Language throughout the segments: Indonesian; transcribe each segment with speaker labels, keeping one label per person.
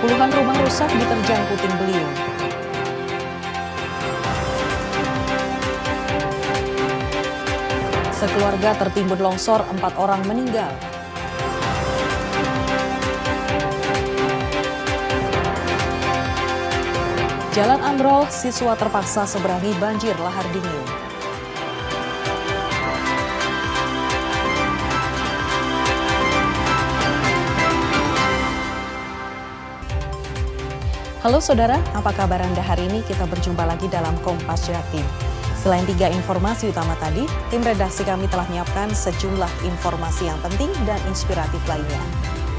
Speaker 1: Puluhan rumah rusak diterjang puting beliung. Sekeluarga tertimbun longsor, 4 orang meninggal. Jalan ambrol, siswa terpaksa seberangi banjir lahar dingin. Halo saudara, apa kabar Anda hari ini? Kita berjumpa lagi dalam Kompas Jatim. Selain 3 informasi utama tadi, tim redaksi kami telah menyiapkan sejumlah informasi yang penting dan inspiratif lainnya.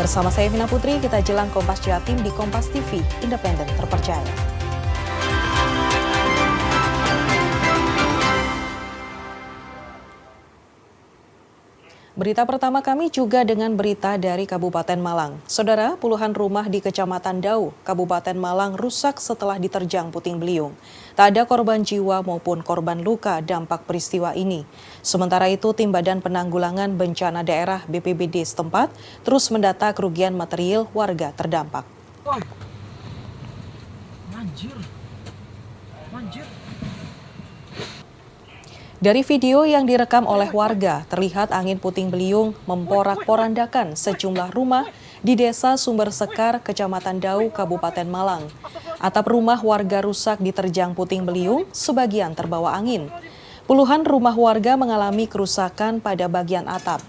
Speaker 1: Bersama saya Vina Putri, kita jelang Kompas Jatim di Kompas TV, independen terpercaya. Berita pertama kami juga dengan berita dari Kabupaten Malang. Saudara, puluhan rumah di Kecamatan Dau, Kabupaten Malang rusak setelah diterjang puting beliung. Tak ada korban jiwa maupun korban luka dampak peristiwa ini. Sementara itu, Tim Badan Penanggulangan Bencana Daerah BPBD setempat terus mendata kerugian material warga terdampak. Banjir. Dari video yang direkam oleh warga, terlihat angin puting beliung memporak-porandakan sejumlah rumah di Desa Sumber Sekar, Kecamatan Dau, Kabupaten Malang. Atap rumah warga rusak diterjang puting beliung, sebagian terbawa angin. Puluhan rumah warga mengalami kerusakan pada bagian atap.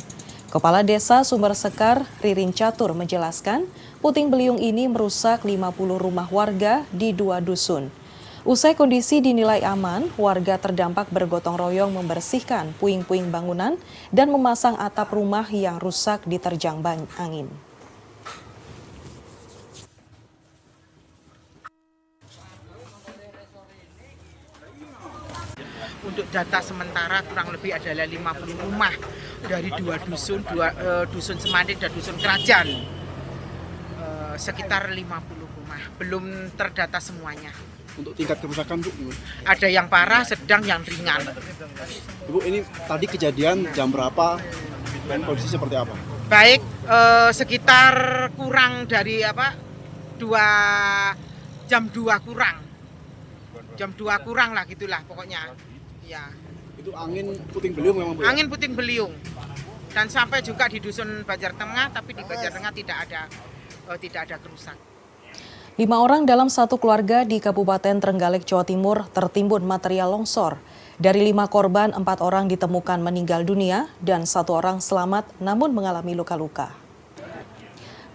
Speaker 1: Kepala Desa Sumber Sekar, Ririn Catur, menjelaskan puting beliung ini merusak 50 rumah warga di 2 dusun. Usai kondisi dinilai aman, warga terdampak bergotong royong membersihkan puing-puing bangunan dan memasang atap rumah yang rusak diterjang angin.
Speaker 2: Untuk data sementara kurang lebih adalah 50 rumah dari 2 dusun, dusun Semandik dan dusun Kerajaan. Sekitar 50 rumah, belum terdata semuanya.
Speaker 3: Untuk tingkat kerusakan, Bu?
Speaker 2: Ada yang parah, sedang, yang ringan.
Speaker 3: Ibu, ini tadi kejadian jam berapa dan kondisi seperti apa?
Speaker 2: Baik, sekitar kurang dari jam 2 kurang. Jam 2 kurang lah gitulah pokoknya. Ya.
Speaker 3: Itu angin puting beliung memang, Bu?
Speaker 2: Angin puting beliung. Dan sampai juga di dusun Banjar Tengah, tapi di Banjar Tengah tidak ada kerusakan.
Speaker 1: 5 orang dalam satu keluarga di Kabupaten Trenggalek, Jawa Timur tertimbun material longsor. Dari 5 korban, 4 orang ditemukan meninggal dunia dan 1 orang selamat namun mengalami luka-luka.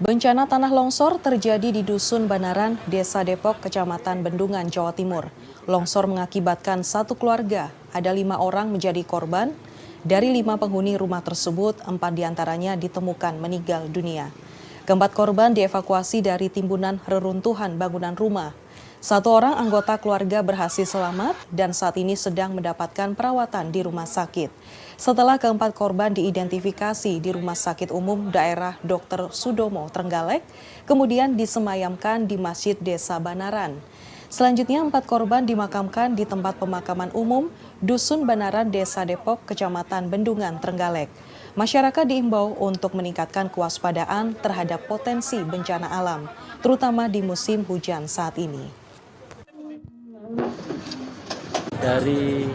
Speaker 1: Bencana tanah longsor terjadi di Dusun Banaran, Desa Depok, Kecamatan Bendungan, Jawa Timur. Longsor mengakibatkan 1 keluarga, ada 5 orang menjadi korban. Dari 5 penghuni rumah tersebut, 4 diantaranya ditemukan meninggal dunia. Keempat korban dievakuasi dari timbunan reruntuhan bangunan rumah. 1 orang anggota keluarga berhasil selamat dan saat ini sedang mendapatkan perawatan di rumah sakit. Setelah keempat korban diidentifikasi di Rumah Sakit Umum Daerah Dr. Sudomo Trenggalek, kemudian disemayamkan di Masjid Desa Banaran. Selanjutnya 4 korban dimakamkan di tempat pemakaman umum Dusun Banaran, Desa Depok, Kecamatan Bendungan, Trenggalek. Masyarakat diimbau untuk meningkatkan kewaspadaan terhadap potensi bencana alam, terutama di musim hujan saat ini.
Speaker 4: Dari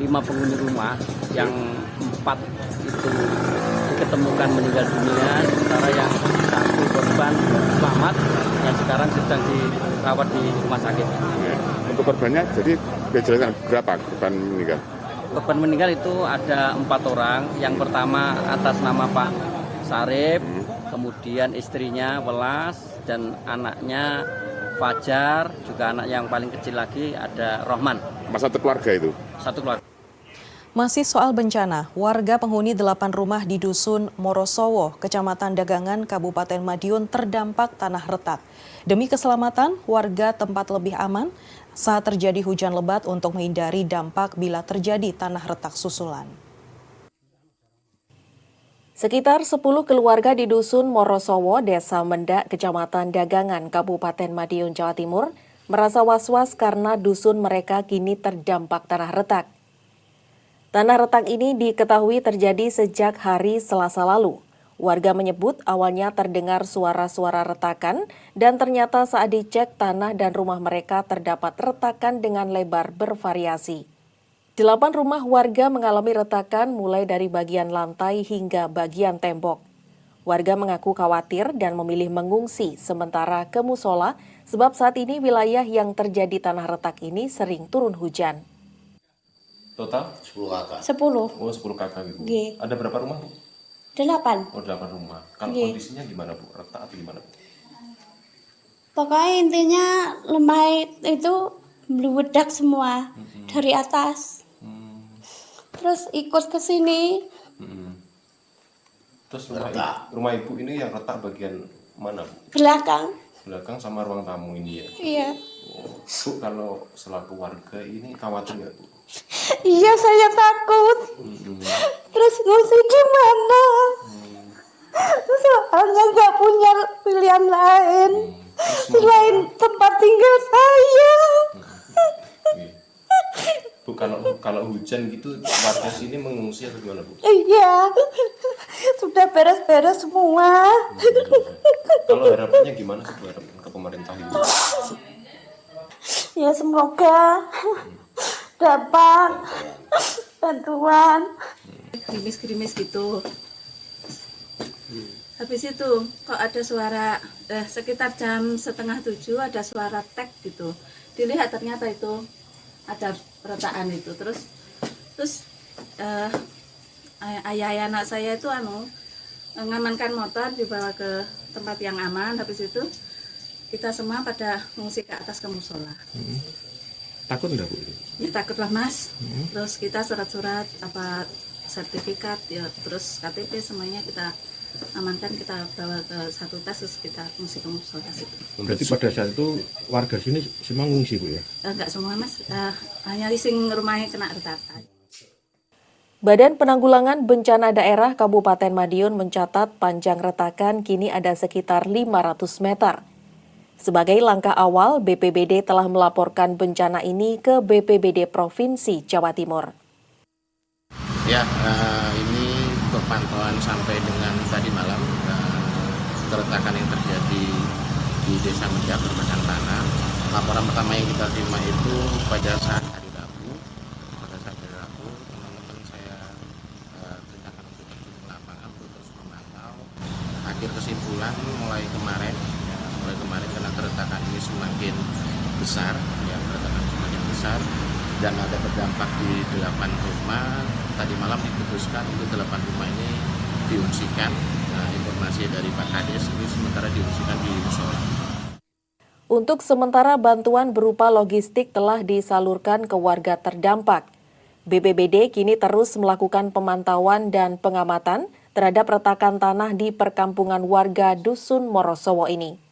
Speaker 4: 5 penghuni rumah, yang 4 itu diketemukan meninggal dunia, sementara yang 1 korban selamat yang sekarang sedang dirawat di rumah sakit.
Speaker 5: Untuk korbannya, jadi dijelaskan berapa korban meninggal?
Speaker 4: Korban meninggal itu ada 4 orang. Yang pertama atas nama Pak Sarip, kemudian istrinya Welas, dan anaknya Fajar, juga anak yang paling kecil lagi ada Rohman.
Speaker 5: Satu keluarga itu?
Speaker 4: Satu keluarga.
Speaker 1: Masih soal bencana, warga penghuni 8 rumah di Dusun Morosowo, Kecamatan Dagangan, Kabupaten Madiun terdampak tanah retak. Demi keselamatan, warga tempat lebih aman saat terjadi hujan lebat untuk menghindari dampak bila terjadi tanah retak susulan. Sekitar 10 keluarga di Dusun Morosowo, Desa Mendak, Kecamatan Dagangan, Kabupaten Madiun, Jawa Timur, merasa was-was karena dusun mereka kini terdampak tanah retak. Tanah retak ini diketahui terjadi sejak hari Selasa lalu.
Speaker 6: Warga menyebut awalnya terdengar suara-suara retakan dan ternyata saat dicek tanah dan rumah mereka terdapat retakan dengan lebar bervariasi. 8 rumah warga mengalami retakan mulai dari bagian lantai hingga bagian tembok. Warga mengaku khawatir dan memilih mengungsi sementara ke musola sebab saat ini wilayah yang terjadi tanah retak ini sering turun hujan.
Speaker 7: Total?
Speaker 3: 10 kakak.
Speaker 8: 10.
Speaker 7: Oh, 10 kakak gitu.
Speaker 8: Nggih.
Speaker 7: Ada berapa rumah, Bu?
Speaker 8: 8.
Speaker 7: Oh, 8 rumah. Kalau
Speaker 8: Nggih.
Speaker 7: kondisinya gimana, Bu? Retak atau gimana, Bu?
Speaker 8: Pokoknya intinya lemah itu meledak semua dari atas. Terus ikut ke sini.
Speaker 7: Terus rumah ibu ini yang retak bagian mana, Bu?
Speaker 8: Belakang.
Speaker 7: Belakang sama ruang tamu ini ya?
Speaker 8: Iya.
Speaker 7: Oh, Bu, kalau selaku warga ini khawatir nggak, Bu?
Speaker 8: Iya, saya takut. Terus ngungsi gimana? Soalnya nggak punya pilihan lain selain tempat tinggal saya.
Speaker 7: Bu, kalau hujan gitu warga sini mengungsi atau gimana, Bu?
Speaker 8: Iya, sudah beres-beres semua.
Speaker 7: Kalau harapannya gimana sih, Bu, harapan ke pemerintah ini?
Speaker 8: Ya semoga dapat bantuan.
Speaker 9: Gerimis-gerimis gitu. Habis itu kok ada suara sekitar jam 6:30 ada suara tek gitu. Dilihat ternyata itu ada retakan itu. Terus ayah anak saya itu mengamankan motor dibawa ke tempat yang aman. Habis itu kita semua pada mengungsi ke atas ke musola.
Speaker 7: Takut nggak, Bu?
Speaker 9: Ya takutlah, Mas. Terus kita surat-surat sertifikat ya, terus KTP semuanya kita amankan, kita bawa ke satu tas, terus kita mengungsi ke musola situ.
Speaker 10: Berarti pada saat itu warga sini semua ngungsi, Bu, ya?
Speaker 9: Enggak semua, Mas. Hanya leasing rumahnya kena retakan.
Speaker 6: Badan Penanggulangan Bencana Daerah Kabupaten Madiun mencatat panjang retakan kini ada sekitar 500 meter. Sebagai langkah awal, BPBD telah melaporkan bencana ini ke BPBD Provinsi Jawa Timur.
Speaker 11: Ya, ini untuk pantauan sampai dengan tadi malam, keretakan yang terjadi di Desa Mendak, retakan tanah. Laporan pertama yang kita terima itu pada saat hari Rabu. Teman-teman saya perintahkan untuk terjun ke lapangan untuk terus memantau. Akhir kesimpulan mulai kemarin karena keretakan ini semakin besar, dan ada berdampak di 8 rumah. Tadi malam diputuskan untuk 8 rumah ini diungsikan. Informasi dari Pak Kades ini sementara diungsikan di musola.
Speaker 6: Untuk sementara bantuan berupa logistik telah disalurkan ke warga terdampak. BPBD kini terus melakukan pemantauan dan pengamatan terhadap retakan tanah di perkampungan warga Dusun Morosowo ini.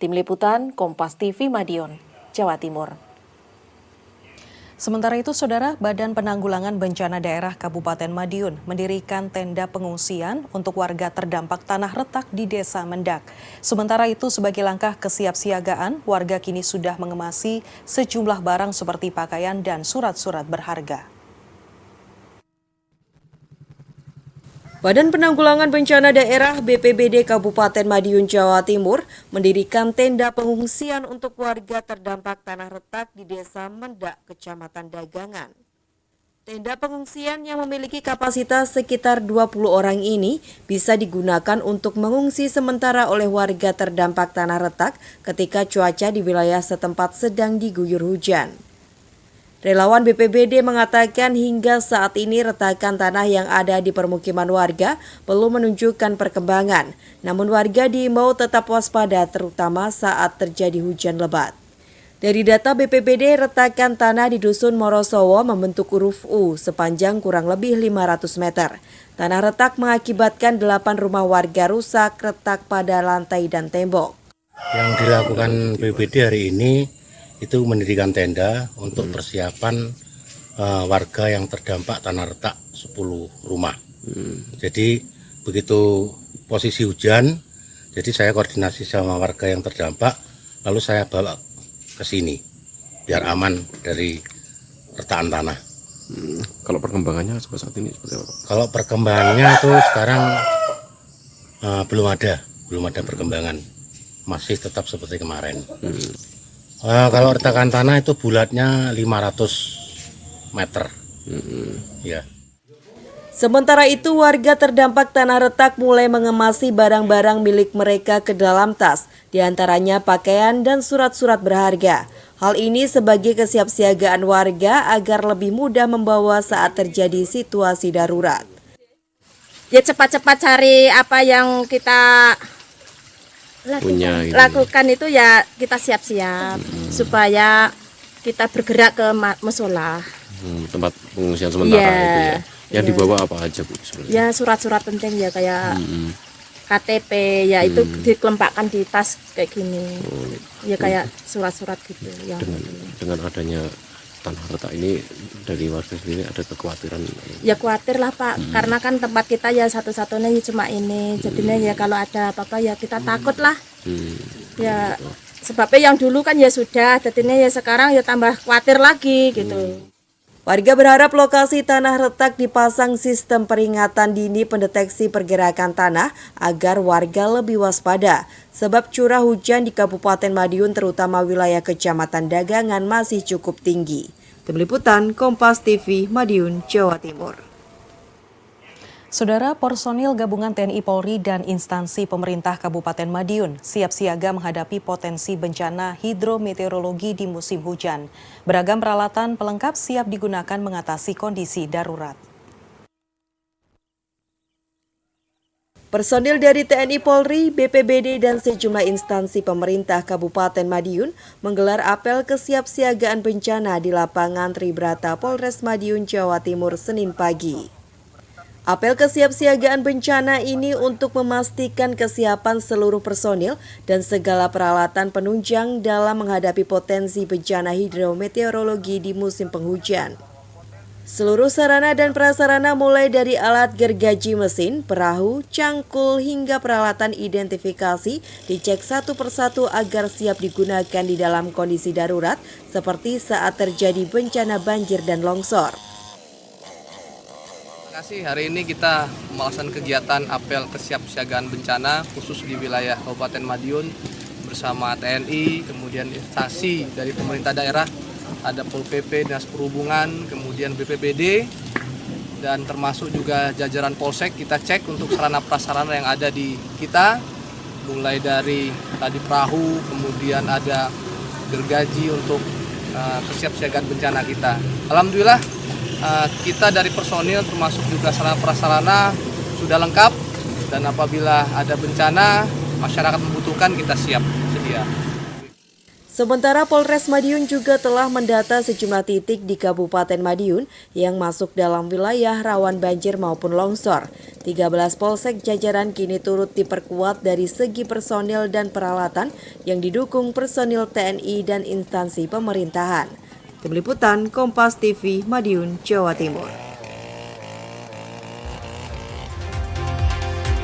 Speaker 6: Tim Liputan Kompas TV Madiun, Jawa Timur.
Speaker 1: Sementara itu, Saudara, Badan Penanggulangan Bencana Daerah Kabupaten Madiun mendirikan tenda pengungsian untuk warga terdampak tanah retak di Desa Mendak. Sementara itu, sebagai langkah kesiapsiagaan, warga kini sudah mengemasi sejumlah barang seperti pakaian dan surat-surat berharga. Badan Penanggulangan Bencana Daerah BPBD Kabupaten Madiun, Jawa Timur mendirikan tenda pengungsian untuk warga terdampak tanah retak di Desa Mendak, Kecamatan Dagangan. Tenda pengungsian yang memiliki kapasitas sekitar 20 orang ini bisa digunakan untuk mengungsi sementara oleh warga terdampak tanah retak ketika cuaca di wilayah setempat sedang diguyur hujan. Relawan BPBD mengatakan hingga saat ini retakan tanah yang ada di permukiman warga belum menunjukkan perkembangan. Namun warga diimbau tetap waspada terutama saat terjadi hujan lebat. Dari data BPBD, retakan tanah di Dusun Morosowo membentuk huruf U sepanjang kurang lebih 500 meter. Tanah retak mengakibatkan 8 rumah warga rusak, retak pada lantai dan tembok.
Speaker 10: Yang dilakukan BPBD hari ini itu mendirikan tenda untuk persiapan warga yang terdampak tanah retak 10 rumah. Jadi begitu posisi hujan, jadi saya koordinasi sama warga yang terdampak, lalu saya bawa ke sini biar aman dari retakan tanah.
Speaker 7: Kalau perkembangannya sampai saat ini seperti apa?
Speaker 10: Kalau perkembangannya itu sekarang belum ada perkembangan, masih tetap seperti kemarin. Kalau retakan tanah itu bulatnya 500 meter. Ya.
Speaker 6: Sementara itu, warga terdampak tanah retak mulai mengemasi barang-barang milik mereka ke dalam tas, diantaranya pakaian dan surat-surat berharga. Hal ini sebagai kesiapsiagaan warga agar lebih mudah membawa saat terjadi situasi darurat.
Speaker 12: Ya cepat-cepat cari apa yang kita lakukan itu ya kita siap-siap supaya kita bergerak ke musola.
Speaker 7: Tempat pengungsian sementara itu ya. Yang dibawa apa aja Bu sebenarnya?
Speaker 12: Ya surat-surat penting ya kayak KTP ya itu dikelempakkan di tas kayak gini. Ya kayak surat-surat gitu.
Speaker 7: Dengan adanya tanah retak ini dari warga sendiri ada kekhawatiran?
Speaker 12: Ya khawatir lah Pak, karena kan tempat kita ya satu-satunya cuma ini. Jadinya ya kalau ada apa-apa ya kita takut lah. Ya sebabnya yang dulu kan ya sudah, jadinya ya sekarang ya tambah khawatir lagi gitu.
Speaker 6: Warga berharap lokasi tanah retak dipasang sistem peringatan dini pendeteksi pergerakan tanah agar warga lebih waspada. Sebab curah hujan di Kabupaten Madiun terutama wilayah Kecamatan Dagangan masih cukup tinggi. Tim Liputan Kompas TV Madiun, Jawa Timur.
Speaker 1: Saudara, personil gabungan TNI Polri dan instansi pemerintah Kabupaten Madiun siap siaga menghadapi potensi bencana hidrometeorologi di musim hujan. Beragam peralatan pelengkap siap digunakan mengatasi kondisi darurat.
Speaker 6: Personil dari TNI Polri, BPBD, dan sejumlah instansi pemerintah Kabupaten Madiun menggelar apel kesiapsiagaan bencana di lapangan Tribrata Polres Madiun, Jawa Timur, Senin pagi. Apel kesiapsiagaan bencana ini untuk memastikan kesiapan seluruh personil dan segala peralatan penunjang dalam menghadapi potensi bencana hidrometeorologi di musim penghujan. Seluruh sarana dan prasarana mulai dari alat gergaji mesin, perahu, cangkul hingga peralatan identifikasi dicek satu persatu agar siap digunakan di dalam kondisi darurat seperti saat terjadi bencana banjir dan longsor.
Speaker 13: Hari ini kita melaksanakan kegiatan apel kesiapsiagaan bencana khusus di wilayah Kabupaten Madiun bersama TNI, kemudian instansi dari pemerintah daerah, ada Pol PP, Dinas Perhubungan, kemudian BPBD, dan termasuk juga jajaran Polsek. Kita cek untuk sarana prasarana yang ada di kita, mulai dari tadi perahu, kemudian ada gergaji untuk kesiapsiagaan bencana kita. Alhamdulillah kita dari personil termasuk juga sarana prasarana sudah lengkap, dan apabila ada bencana masyarakat membutuhkan kita siap sedia.
Speaker 6: Sementara Polres Madiun juga telah mendata sejumlah titik di Kabupaten Madiun yang masuk dalam wilayah rawan banjir maupun longsor. 13 polsek jajaran kini turut diperkuat dari segi personil dan peralatan yang didukung personil TNI dan instansi pemerintahan. Tim Liputan Kompas TV Madiun, Jawa Timur.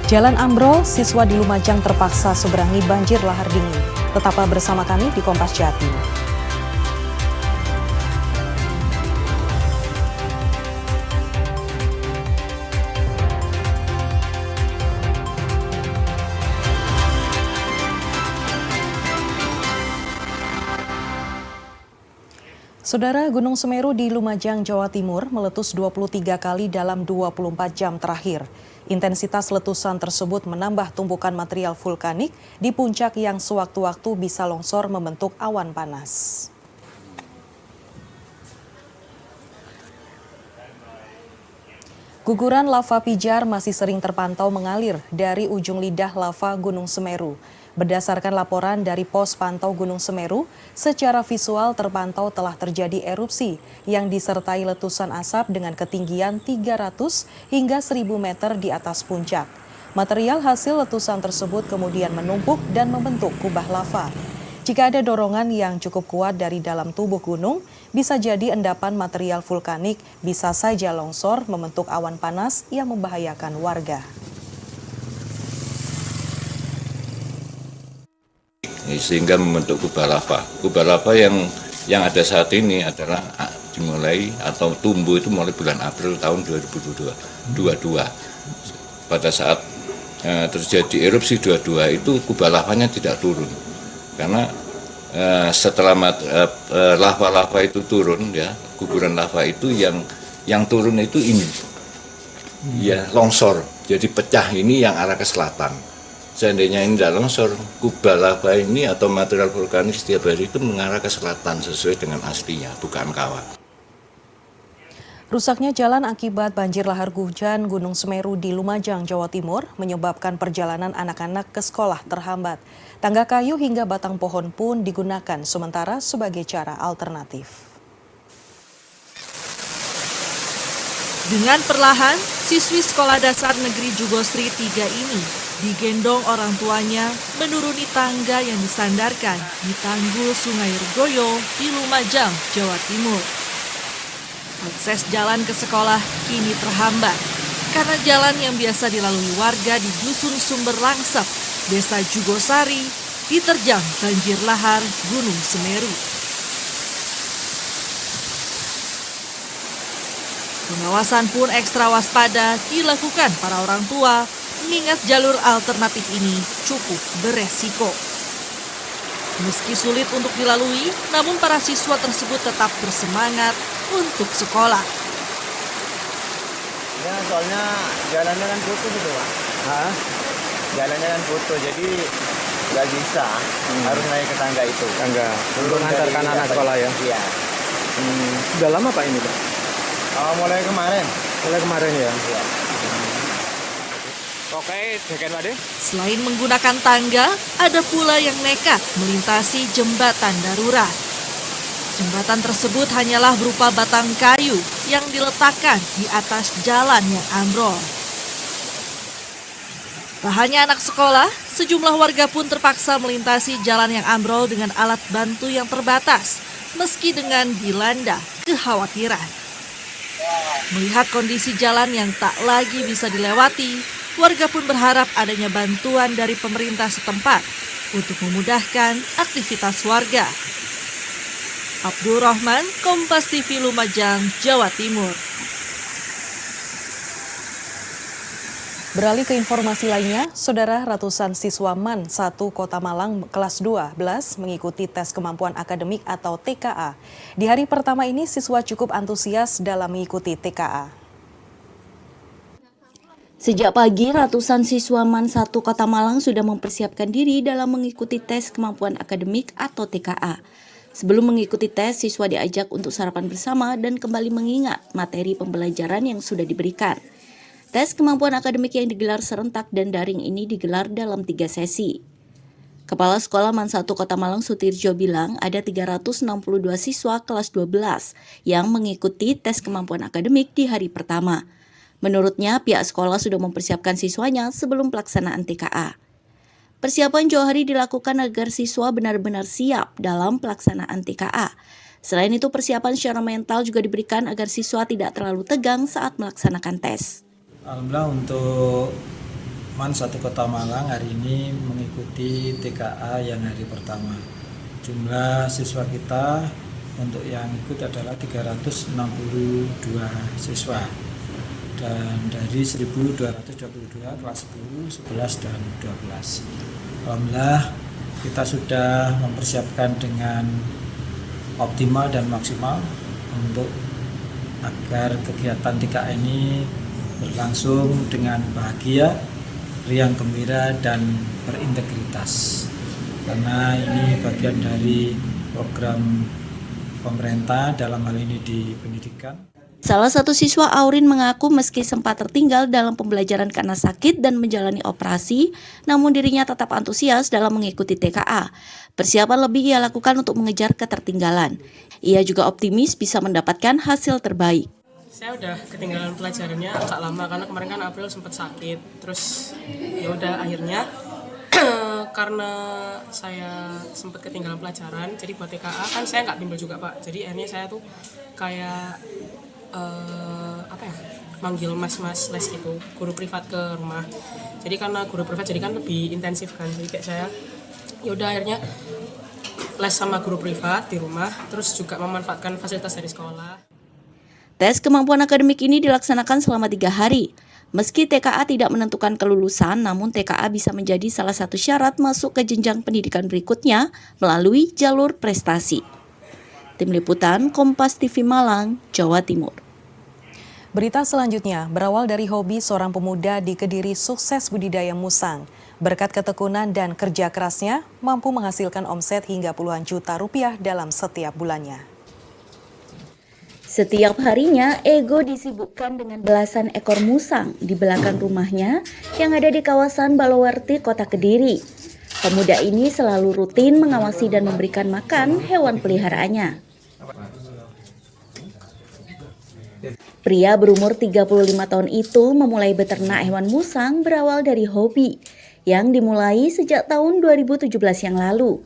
Speaker 1: Jalan ambrol, siswa di Lumajang terpaksa seberangi banjir lahar dingin. Tetaplah bersama kami di Kompas Jatim. Saudara, Gunung Semeru di Lumajang, Jawa Timur meletus 23 kali dalam 24 jam terakhir. Intensitas letusan tersebut menambah tumpukan material vulkanik di puncak yang sewaktu-waktu bisa longsor membentuk awan panas. Guguran lava pijar masih sering terpantau mengalir dari ujung lidah lava Gunung Semeru. Berdasarkan laporan dari Pos Pantau Gunung Semeru, secara visual terpantau telah terjadi erupsi yang disertai letusan asap dengan ketinggian 300 hingga 1000 meter di atas puncak. Material hasil letusan tersebut kemudian menumpuk dan membentuk kubah lava. Jika ada dorongan yang cukup kuat dari dalam tubuh gunung, bisa jadi endapan material vulkanik, bisa saja longsor membentuk awan panas yang membahayakan warga.
Speaker 14: Sehingga membentuk kubah lava. Kubah lava yang ada saat ini adalah dimulai atau tumbuh itu mulai bulan April tahun 2022. Pada saat terjadi erupsi 22 itu kubah lavanya tidak turun karena setelah lava-lava itu turun ya, guguran lava itu yang turun itu ini ya longsor, jadi pecah ini yang arah ke selatan. Seandainya ini tidak longsor, kubah lava ini atau material vulkanis setiap hari itu mengarah ke selatan sesuai dengan aslinya, bukan kawah.
Speaker 1: Rusaknya jalan akibat banjir lahar hujan Gunung Semeru di Lumajang, Jawa Timur menyebabkan perjalanan anak-anak ke sekolah terhambat. Tangga kayu hingga batang pohon pun digunakan sementara sebagai cara alternatif.
Speaker 15: Dengan perlahan, siswi Sekolah Dasar Negeri Jugosri 3 ini digendong orang tuanya menuruni tangga yang disandarkan di tanggul Sungai Regoyo di Lumajang, Jawa Timur. Akses jalan ke sekolah kini terhambat karena jalan yang biasa dilalui warga di Dusun Sumber Langsep, Desa Jugosari, diterjang banjir lahar Gunung Semeru. Pengawasan pun ekstra waspada dilakukan para orang tua mengingat jalur alternatif ini cukup beresiko. Meski sulit untuk dilalui, namun para siswa tersebut tetap bersemangat untuk sekolah.
Speaker 16: Ya, soalnya jalannya kan putus itu, Pak. Jalannya kan putus, jadi nggak bisa. Harus naik ke tangga itu. Tangga. Untuk mengantarkan anak sekolah ya? Iya.
Speaker 3: Sudah lama Pak ini Pak?
Speaker 16: Mulai kemarin.
Speaker 3: Mulai kemarin ya?
Speaker 16: Iya.
Speaker 3: Oke,
Speaker 15: Selain menggunakan tangga, ada pula yang nekat melintasi jembatan darurat. Jembatan tersebut hanyalah berupa batang kayu yang diletakkan di atas jalan yang ambrol. Tak hanya anak sekolah, sejumlah warga pun terpaksa melintasi jalan yang ambrol dengan alat bantu yang terbatas, meski dengan dilanda kekhawatiran. Melihat kondisi jalan yang tak lagi bisa dilewati, warga pun berharap adanya bantuan dari pemerintah setempat untuk memudahkan aktivitas warga. Abdul Rahman, Kompas TV Lumajang, Jawa Timur.
Speaker 1: Beralih ke informasi lainnya, saudara, ratusan siswa MAN 1 Kota Malang kelas 12 mengikuti tes kemampuan akademik atau TKA. Di hari pertama ini siswa cukup antusias dalam mengikuti TKA.
Speaker 17: Sejak pagi, ratusan siswa MAN 1 Kota Malang sudah mempersiapkan diri dalam mengikuti tes kemampuan akademik atau TKA. Sebelum mengikuti tes, siswa diajak untuk sarapan bersama dan kembali mengingat materi pembelajaran yang sudah diberikan. Tes kemampuan akademik yang digelar serentak dan daring ini digelar dalam 3 sesi. Kepala Sekolah MAN 1 Kota Malang Sutirjo bilang ada 362 siswa kelas 12 yang mengikuti tes kemampuan akademik di hari pertama. Menurutnya, pihak sekolah sudah mempersiapkan siswanya sebelum pelaksanaan TKA. Persiapan jauh hari dilakukan agar siswa benar-benar siap dalam pelaksanaan TKA. Selain itu, persiapan secara mental juga diberikan agar siswa tidak terlalu tegang saat melaksanakan tes.
Speaker 18: Alhamdulillah untuk MAN 1 Kota Malang hari ini mengikuti TKA yang hari pertama. Jumlah siswa kita untuk yang ikut adalah 362 siswa. Dan dari 1.222 kelas 10, 11, dan 12. Alhamdulillah kita sudah mempersiapkan dengan optimal dan maksimal untuk agar kegiatan TKA ini berlangsung dengan bahagia, riang gembira, dan berintegritas. Karena ini bagian dari program pemerintah dalam hal ini di pendidikan.
Speaker 17: Salah satu siswa Aurin mengaku meski sempat tertinggal dalam pembelajaran karena sakit dan menjalani operasi, namun dirinya tetap antusias dalam mengikuti TKA. Persiapan lebih ia lakukan untuk mengejar ketertinggalan. Ia juga optimis bisa mendapatkan hasil terbaik.
Speaker 19: Saya udah ketinggalan pelajarannya agak lama karena kemarin kan April sempat sakit. Terus ya udah akhirnya karena saya sempat ketinggalan pelajaran, jadi buat TKA kan saya nggak bimbel juga Pak. Jadi akhirnya saya tuh kayak manggil mas-mas les gitu, guru privat ke rumah. Jadi karena guru privat jadi kan lebih intensif kan, jadi kayak saya ya udah akhirnya les sama guru privat di rumah, terus juga memanfaatkan fasilitas dari sekolah.
Speaker 17: Tes kemampuan akademik ini dilaksanakan selama 3 hari. Meski TKA tidak menentukan kelulusan, namun TKA bisa menjadi salah satu syarat masuk ke jenjang pendidikan berikutnya melalui jalur prestasi. Tim Liputan Kompas TV Malang, Jawa Timur.
Speaker 1: Berita selanjutnya berawal dari hobi seorang pemuda di Kediri sukses budidaya musang. Berkat ketekunan dan kerja kerasnya, mampu menghasilkan omset hingga puluhan juta rupiah dalam setiap bulannya.
Speaker 17: Setiap harinya, Ego disibukkan dengan belasan ekor musang di belakang rumahnya yang ada di kawasan Balowerti, Kota Kediri. Pemuda ini selalu rutin mengawasi dan memberikan makan hewan peliharaannya. Pria berumur 35 tahun itu memulai beternak hewan musang berawal dari hobi yang dimulai sejak tahun 2017 yang lalu.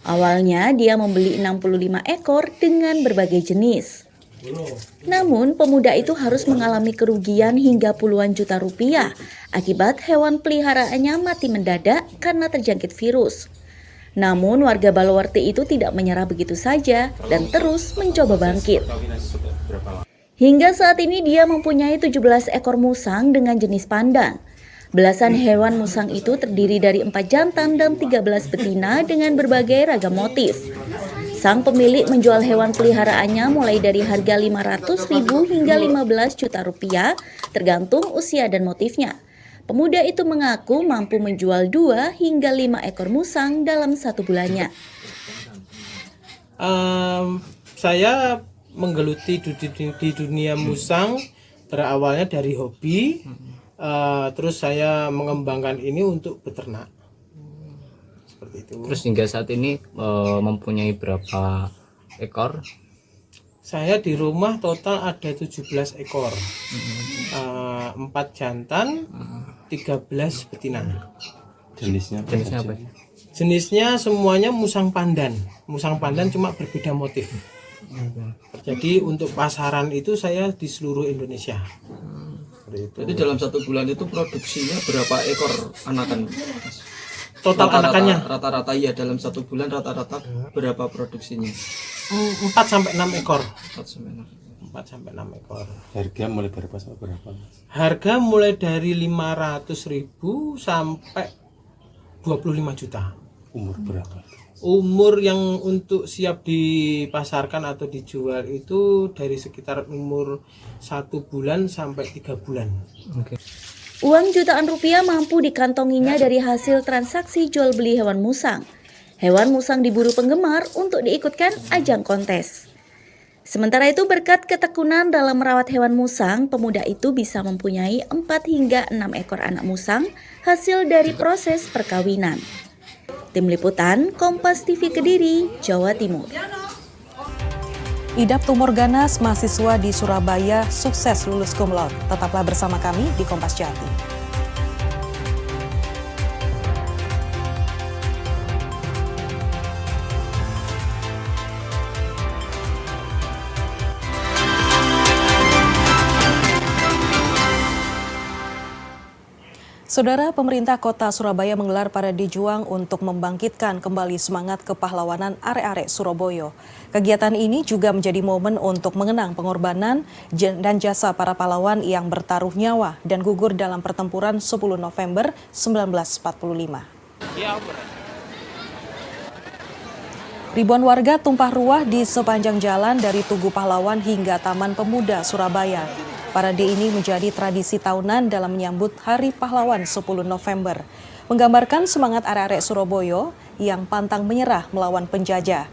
Speaker 17: Awalnya dia membeli 65 ekor dengan berbagai jenis. Namun pemuda itu harus mengalami kerugian hingga puluhan juta rupiah akibat hewan peliharaannya mati mendadak karena terjangkit virus. Namun warga Balowerti itu tidak menyerah begitu saja dan terus mencoba bangkit. Hingga saat ini dia mempunyai 17 ekor musang dengan jenis pandan. Belasan hewan musang itu terdiri dari 4 jantan dan 13 betina dengan berbagai ragam motif. Sang pemilik menjual hewan peliharaannya mulai dari harga 500.000 hingga 15 juta rupiah tergantung usia dan motifnya. Pemuda itu mengaku mampu menjual 2 hingga 5 ekor musang dalam 1 bulannya.
Speaker 20: Saya menggeluti di dunia musang berawalnya dari hobi. Terus saya mengembangkan ini untuk beternak. Seperti itu.
Speaker 21: Terus hingga saat ini mempunyai berapa ekor?
Speaker 20: Saya di rumah total ada 17 ekor. 4 jantan, 13 betina.
Speaker 21: Jenisnya apa?
Speaker 20: Jenisnya semuanya musang pandan. Musang pandan cuma berbeda motif. Jadi untuk pasaran itu saya di seluruh Indonesia.
Speaker 21: Jadi dalam 1 bulan itu produksinya berapa ekor anakan?
Speaker 20: Total anakannya?
Speaker 21: Rata-rata ya dalam 1 bulan rata-rata berapa produksinya?
Speaker 20: 4-6 ekor.
Speaker 21: 4-6
Speaker 20: ekor.
Speaker 7: Harga mulai berapa sampai berapa?
Speaker 20: Harga mulai dari 500.000 sampai 25 juta.
Speaker 7: Umur berapa?
Speaker 20: Umur yang untuk siap dipasarkan atau dijual itu dari sekitar umur 1 bulan sampai 3 bulan.
Speaker 17: Uang jutaan rupiah mampu dikantonginya dari hasil transaksi jual beli hewan musang. Hewan musang diburu penggemar untuk diikutkan ajang kontes. Sementara itu berkat ketekunan dalam merawat hewan musang, pemuda itu bisa mempunyai 4 hingga 6 ekor anak musang hasil dari proses perkawinan. Tim Liputan Kompas TV Kediri, Jawa Timur.
Speaker 1: Idap tumor ganas mahasiswa di Surabaya sukses lulus cum laude. Tetaplah bersama kami di Kompas Jatim. Saudara, pemerintah kota Surabaya menggelar parade juang untuk membangkitkan kembali semangat kepahlawanan arek-arek Surabaya. Kegiatan ini juga menjadi momen untuk mengenang pengorbanan dan jasa para pahlawan yang bertaruh nyawa dan gugur dalam pertempuran 10 November 1945. Ribuan warga tumpah ruah di sepanjang jalan dari Tugu Pahlawan hingga Taman Pemuda Surabaya. Parade ini menjadi tradisi tahunan dalam menyambut Hari Pahlawan 10 November, menggambarkan semangat arek-arek Surabaya yang pantang menyerah melawan penjajah.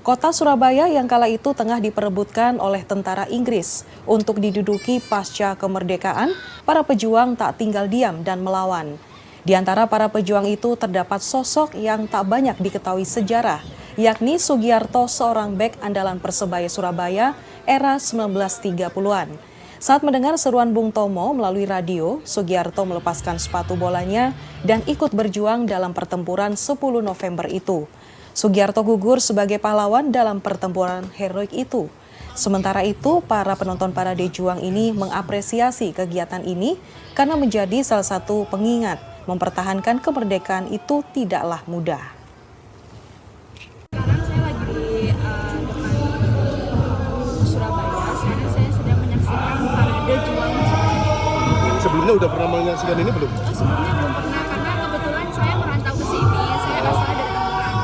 Speaker 1: Kota Surabaya yang kala itu tengah diperebutkan oleh tentara Inggris untuk diduduki pasca kemerdekaan, para pejuang tak tinggal diam dan melawan. Di antara para pejuang itu terdapat sosok yang tak banyak diketahui sejarah, yakni Sugiarto, seorang bek andalan Persebaya Surabaya era 1930-an. Saat mendengar seruan Bung Tomo melalui radio, Sugiarto melepaskan sepatu bolanya dan ikut berjuang dalam pertempuran 10 November itu. Sugiarto gugur sebagai pahlawan dalam pertempuran heroik itu. Sementara itu, para penonton parade juang ini mengapresiasi kegiatan ini karena menjadi salah satu pengingat mempertahankan kemerdekaan itu tidaklah mudah.
Speaker 22: Sekarang saya lagi di depan Surabaya. Sekarang saya sedang menyaksikan parade juang
Speaker 3: Sebelumnya udah pernah menyaksikan ini belum?
Speaker 2: Oh, sebelumnya belum pernah karena kebetulan saya merantau ke sini. Saya asal dari Tangerang.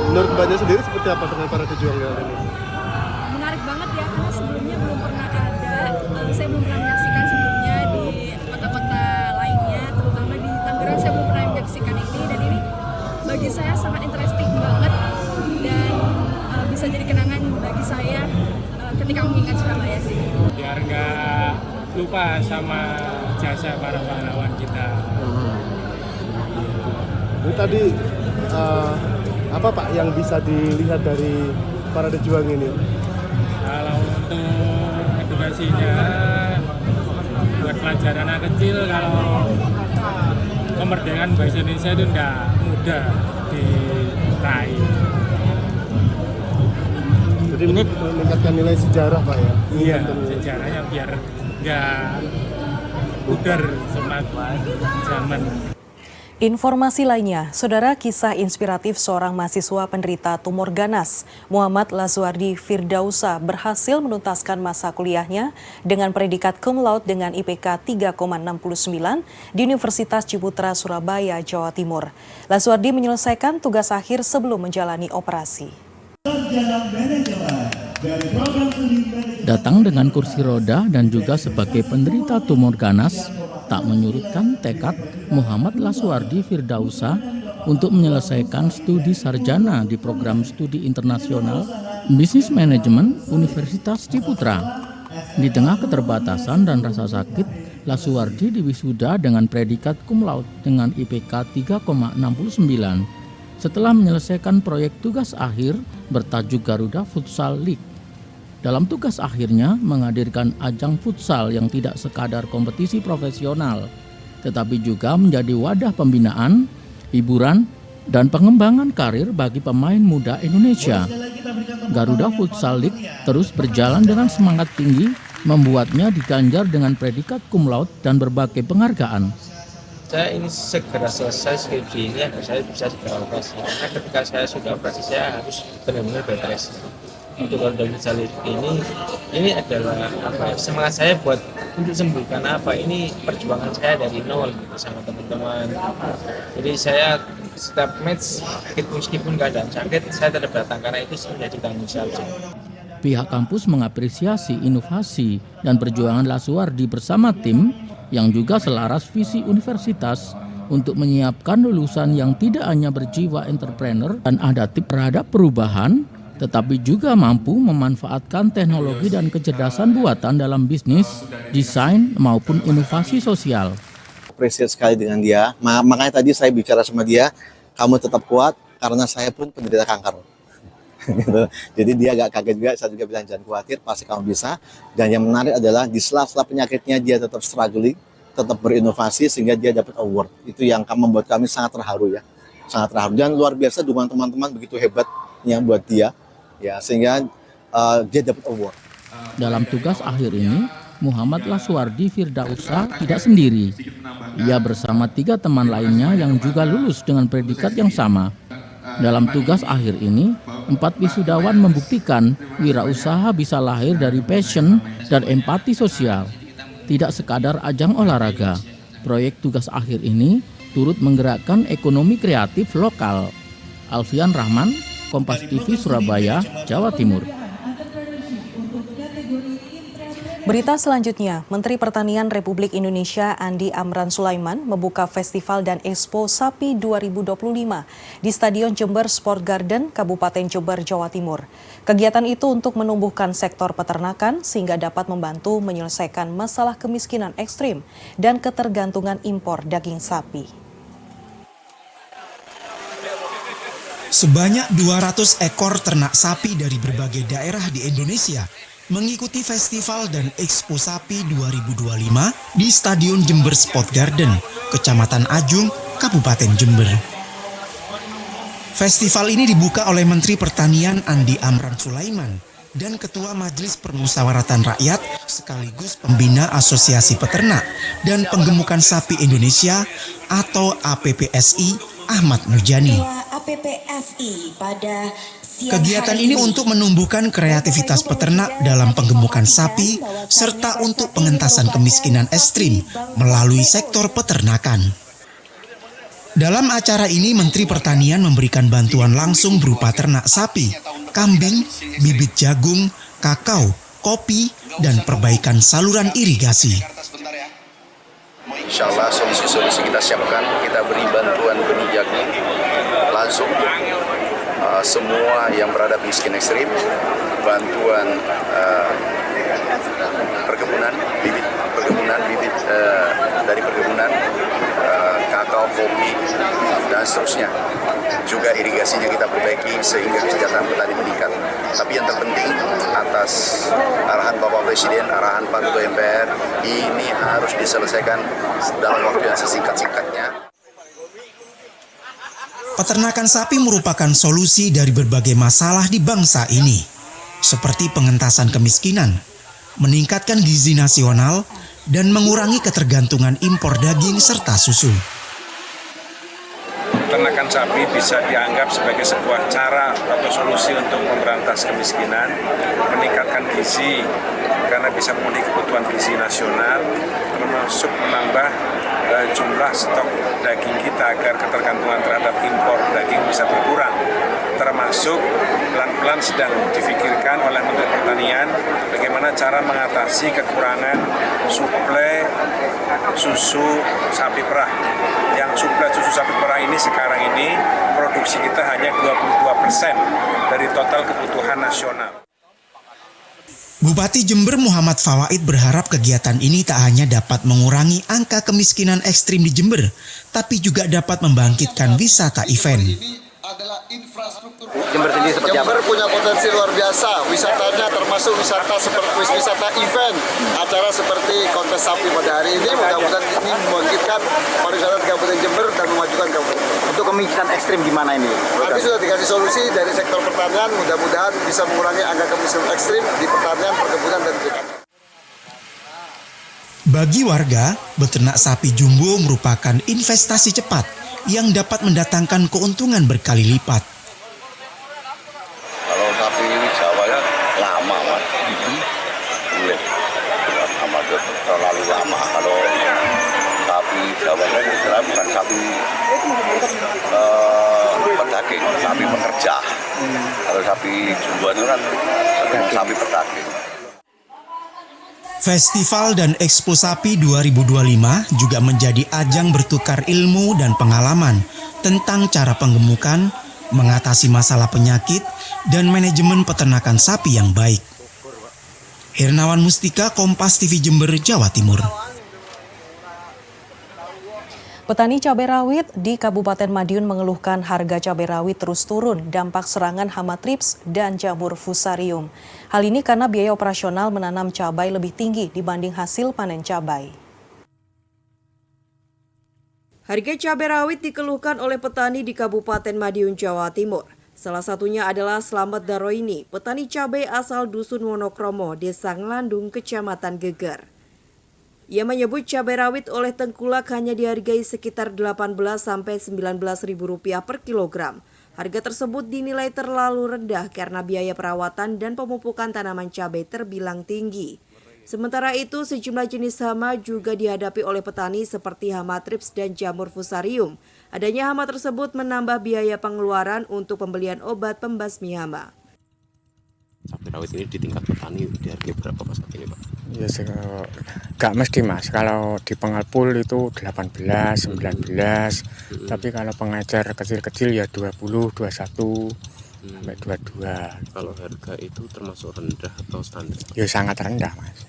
Speaker 3: Menurut Mbaknya sendiri seperti apa dengan para pejuang yang ini?
Speaker 2: Menarik banget ya karena sebelumnya belum pernah ada. Saya belum pernah menyaksikan sebelumnya di kota-kota lainnya, terutama di Tangerang saya belum pernah menyaksikan ini, dan ini bagi saya sangat interesting banget dan bisa jadi kenangan bagi saya ketika mengingat Surabaya sih.
Speaker 22: Biar nggak lupa sama jasa para pahlawan kita.
Speaker 3: Ini tadi apa Pak yang bisa dilihat dari para pejuang ini?
Speaker 22: Kalau untuk edukasinya buat pelajaran anak kecil, kalau kemerdekaan bahasa Indonesia itu tidak mudah diraih.
Speaker 3: Jadi meningkatkan nilai sejarah Pak ya?
Speaker 22: Iya, sejarahnya biar nggak pudar semakin zaman.
Speaker 1: Informasi lainnya, saudara, kisah inspiratif seorang mahasiswa penderita tumor ganas, Muhammad Lazuardi Firdausa, berhasil menuntaskan masa kuliahnya dengan predikat cum laude dengan IPK 3,69 di Universitas Ciputra, Surabaya, Jawa Timur. Lazuardi menyelesaikan tugas akhir sebelum menjalani operasi.
Speaker 23: Datang dengan kursi roda dan juga sebagai penderita tumor ganas, tak menyurutkan tekad Muhammad Lazuardi Firdausa untuk menyelesaikan studi sarjana di program studi internasional Bisnis Manajemen Universitas Ciputra. Di tengah keterbatasan dan rasa sakit, Lazuardi diwisuda dengan predikat cum laude dengan IPK 3,69 setelah menyelesaikan proyek tugas akhir bertajuk Garuda Futsal League. Dalam tugas akhirnya menghadirkan ajang futsal yang tidak sekadar kompetisi profesional, tetapi juga menjadi wadah pembinaan, hiburan, dan pengembangan karir bagi pemain muda Indonesia. Garuda Futsal League terus berjalan dengan semangat tinggi, membuatnya diganjar dengan predikat cum laude dan berbagai penghargaan.
Speaker 16: Saya ini segera selesai skripsi ini agar saya bisa segera operasi. Karena ketika saya sudah operasi, saya harus benar-benar bed rest. Untuk Garuda Futsal League ini adalah semangat saya buat untuk sembuh, karena ini perjuangan saya dari nol gitu sama teman-teman. Jadi saya setiap match meskipun keadaan sakit, saya tetap datang karena itu menjadi tanggung jawab.
Speaker 23: Pihak kampus mengapresiasi inovasi dan perjuangan Lazuardi bersama tim yang juga selaras visi universitas untuk menyiapkan lulusan yang tidak hanya berjiwa entrepreneur dan adaptif terhadap perubahan, tetapi juga mampu memanfaatkan teknologi dan kecerdasan buatan dalam bisnis, desain, maupun inovasi sosial.
Speaker 24: Apresiasi sekali dengan dia, makanya tadi saya bicara sama dia, kamu tetap kuat karena saya pun penderita kanker. Jadi dia agak kaget juga, saya juga bilang jangan khawatir, pasti kamu bisa. Dan yang menarik adalah di sela-sela penyakitnya dia tetap struggling, tetap berinovasi sehingga dia dapat award. Itu yang membuat kami sangat terharu ya, sangat terharu. Dan luar biasa dukungan teman-teman begitu hebatnya buat dia. Ya, sehingga dia dapat award.
Speaker 23: Dalam tugas akhir ini, Muhammad Lazuardi Firdausa tidak sendiri. Ia bersama 3 teman lainnya yang juga lulus dengan predikat yang sama. Dalam tugas akhir ini, 4 wisudawan membuktikan wirausaha bisa lahir dari passion dan empati sosial. Tidak sekadar ajang olahraga, proyek tugas akhir ini turut menggerakkan ekonomi kreatif lokal. Alfian Rahman, Kompas TV Surabaya, Jawa Timur.
Speaker 1: Berita selanjutnya, Menteri Pertanian Republik Indonesia Andi Amran Sulaiman membuka Festival dan Expo Sapi 2025 di Stadion Jember Sport Garden, Kabupaten Jember, Jawa Timur. Kegiatan itu untuk menumbuhkan sektor peternakan sehingga dapat membantu menyelesaikan masalah kemiskinan ekstrim dan ketergantungan impor daging sapi.
Speaker 25: Sebanyak 200 ekor ternak sapi dari berbagai daerah di Indonesia mengikuti Festival dan Expo Sapi 2025 di Stadion Jember Sport Garden, Kecamatan Ajung, Kabupaten Jember. Festival ini dibuka oleh Menteri Pertanian Andi Amran Sulaiman dan Ketua Majelis Permusyawaratan Rakyat sekaligus pembina Asosiasi Peternak dan Penggemukan Sapi Indonesia atau APPSI Ahmad Nurjani.
Speaker 26: APPSI pada
Speaker 25: Kegiatan ini untuk menumbuhkan kreativitas peternak dalam penggemukan sapi serta untuk pengentasan kemiskinan ekstrim melalui sektor peternakan. Dalam acara ini Menteri Pertanian memberikan bantuan langsung berupa ternak sapi, kambing, bibit jagung, kakao, kopi, dan perbaikan saluran irigasi.
Speaker 4: Insya Allah solusi-solusi kita siapkan, kita beri bantuan benih jagung langsung semua yang berada miskin ekstrim, bantuan perkebunan, bibit dari perkebunan, kakao, kopi, dan seterusnya. Juga irigasinya kita perbaiki sehingga kesejahteraan petani meningkat. Tapi yang terpenting atas arahan Bapak Presiden, arahan Pak Ketua MPR, ini harus diselesaikan dalam waktu yang sesingkat-singkatnya.
Speaker 25: Peternakan sapi merupakan solusi dari berbagai masalah di bangsa ini, seperti pengentasan kemiskinan, meningkatkan gizi nasional, dan mengurangi ketergantungan impor daging serta susu.
Speaker 5: Peternakan sapi bisa dianggap sebagai sebuah cara atau solusi untuk memberantas kemiskinan, meningkatkan gizi karena bisa memenuhi kebutuhan gizi nasional, termasuk menambah jumlah stok daging kita agar ketergantungan terhadap impor daging bisa berkurang. Termasuk pelan-pelan sedang difikirkan oleh Menteri Pertanian bagaimana cara mengatasi kekurangan suplai susu sapi perah. Yang suplai susu sapi perah ini sekarang ini produksi kita hanya 22% dari total kebutuhan nasional.
Speaker 25: Bupati Jember Muhammad Fawaid berharap kegiatan ini tak hanya dapat mengurangi angka kemiskinan ekstrim di Jember, tapi juga dapat membangkitkan wisata event.
Speaker 4: Jember sendiri seperti apa?
Speaker 8: Jember punya potensi luar biasa, wisatanya termasuk wisata seperti wisata event, acara seperti kontes sapi pada hari ini. Mudah-mudahan ini membangkitkan pariwisata di Kabupaten Jember dan memajukan kabupaten.
Speaker 4: Untuk kemiskinan ekstrim gimana ini?
Speaker 8: Nanti sudah dikasih solusi dari sektor pertanian, mudah-mudahan bisa mengurangi angka kemiskinan ekstrim di pertanian, perkebunan, dan perikanan.
Speaker 25: Bagi warga, beternak sapi jumbo merupakan investasi cepat yang dapat mendatangkan keuntungan berkali lipat.
Speaker 8: Kalau sapi Jawa ya lama, Mas. Sulit. Lama, terlalu lama. Kalau sapi Jawa kan bukan sapi pedaging, sapi pekerja. Kalau sapi jumbo itu kan sapi pedaging.
Speaker 25: Festival dan Expo Sapi 2025 juga menjadi ajang bertukar ilmu dan pengalaman tentang cara penggemukan, mengatasi masalah penyakit, dan manajemen peternakan sapi yang baik. Hernawan Mustika, Kompas TV Jember, Jawa Timur.
Speaker 1: Petani cabai rawit di Kabupaten Madiun mengeluhkan harga cabai rawit terus turun dampak serangan hama trips dan jamur fusarium. Hal ini karena biaya operasional menanam cabai lebih tinggi dibanding hasil panen cabai.
Speaker 9: Harga cabai rawit dikeluhkan oleh petani di Kabupaten Madiun, Jawa Timur. Salah satunya adalah Slamet Daroini, petani cabai asal Dusun Wonokromo, Desa Nglandung, Kecamatan Geger. Ia menyebut cabai rawit oleh tengkulak hanya dihargai sekitar Rp18-19.000 per kilogram. Harga tersebut dinilai terlalu rendah karena biaya perawatan dan pemupukan tanaman cabai terbilang tinggi. Sementara itu, sejumlah jenis hama juga dihadapi oleh petani seperti hama trips dan jamur fusarium. Adanya hama tersebut menambah biaya pengeluaran untuk pembelian obat pembasmi hama.
Speaker 7: Cabai rawit ini di tingkat petani dihargai berapa Pak saat ini Pak?
Speaker 22: Ya nggak mesti Mas, kalau di pengepul itu 18, 19, tapi kalau pengecer kecil-kecil ya 20, 21, sampai 22.
Speaker 7: Kalau harga itu termasuk rendah atau standar?
Speaker 22: Ya sangat rendah Mas.